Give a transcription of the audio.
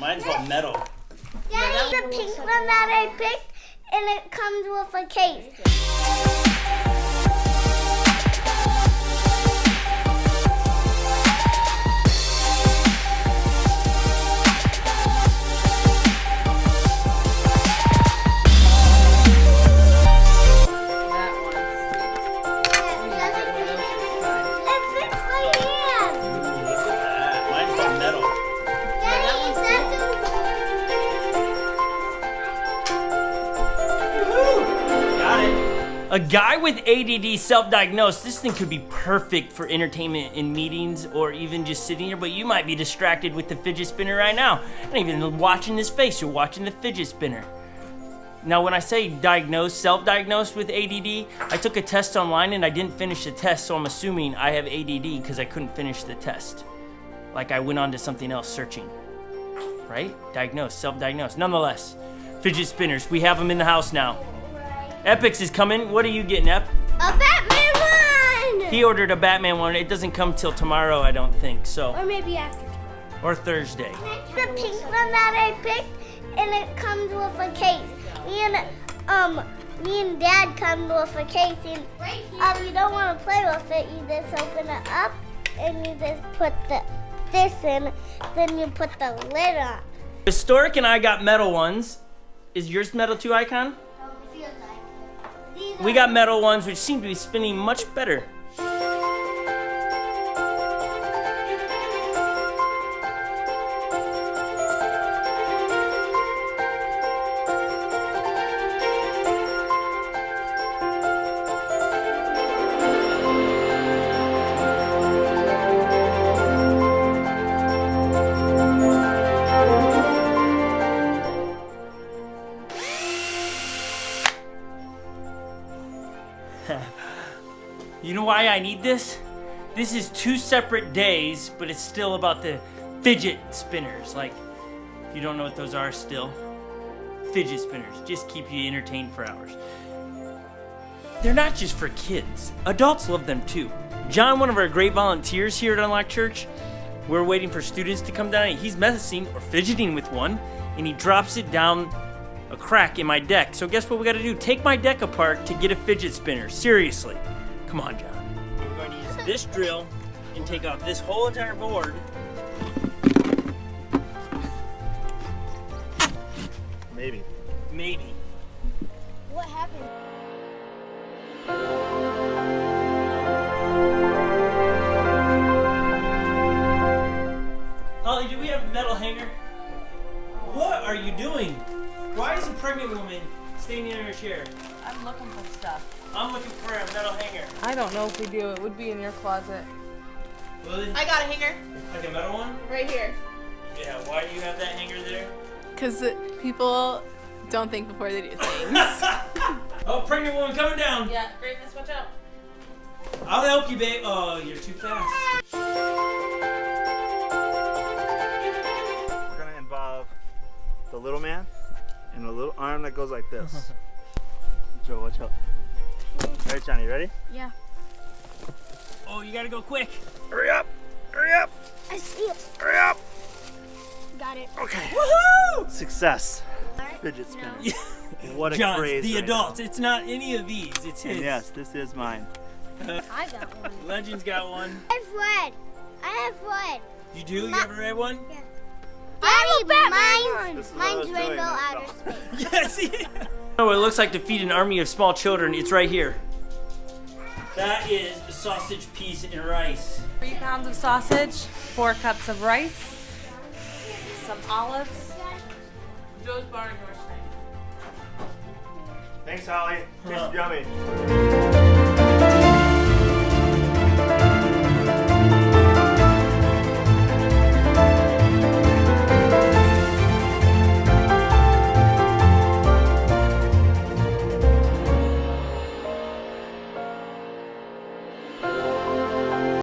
Mine's all metal. Daddy, the pink one that I picked, and it comes with a case. A guy with ADD self-diagnosed, this thing could be perfect for entertainment in meetings or even just sitting here, but you might be distracted with the fidget spinner right now. Not even watching his face, you're watching the fidget spinner. Now when I say diagnosed, self-diagnosed with ADD, I took a test online and I didn't finish the test, so I'm assuming I have ADD because I couldn't finish the test. Like I went on to something else searching, right? Diagnosed, self-diagnosed. Nonetheless, fidget spinners, we have them in the house now. Epix is coming. What are you getting, Ep? A Batman one! He ordered a Batman one. It doesn't come till tomorrow, I don't think, so. Or maybe after tomorrow. Or Thursday. The pink one that I picked, and it comes with a case. Me and Dad come with a case, and you don't want to play with it. You just open it up, and you just put this in, then you put the lid on. Historic and I got metal ones. Is yours metal too, Icon? We got metal ones, which seem to be spinning much better. You know why I need this? This is 2 separate days, but it's still about the fidget spinners. Like, if you don't know what those are still, fidget spinners just keep you entertained for hours. They're not just for kids. Adults love them too. John, one of our great volunteers here at Unlock Church, we're waiting for students to come down, and he's messing or fidgeting with one, and he drops it down a crack in my deck. So guess what we gotta do? Take my deck apart to get a fidget spinner. Seriously. Come on, John. We're going to use this drill and take off this whole entire board. Maybe. Maybe. What happened? Holly, do we have a metal hanger? What are you doing? Why is a pregnant woman standing in her chair? I'm looking for stuff. I'm looking for a metal hanger. I don't know if we do. It would be in your closet. Well, then, I got a hanger. like a metal one? Right here. Yeah, why do you have that hanger there? Because people don't think before they do things. Oh, pregnant woman coming down. Yeah, Greatness, watch out. I'll help you, babe. Oh, you're too fast. We're gonna involve the little man and a little arm that goes like this. Joe, watch out. Alright, Johnny, ready? Yeah. Oh, you gotta go quick. Hurry up! Hurry up! I see it. Hurry up! Got it. Okay. Woohoo! Success. Fidget spinner. What a John, craze. the right adults. now. It's not any of these. It's his. And yes, this is mine. I got one. Legend's got one. I have red. You do? You have a red one? Yeah. Daddy, This is what I was mine's doing, Rainbow that's Outer all. Space. Yes. Oh, it looks like to feed an army of small children. It's right here. That is a sausage piece and rice. 3 pounds of sausage, 4 cups of rice, some olives. Joe's borrowing yours tonight. Thanks, Holly. Tastes yummy.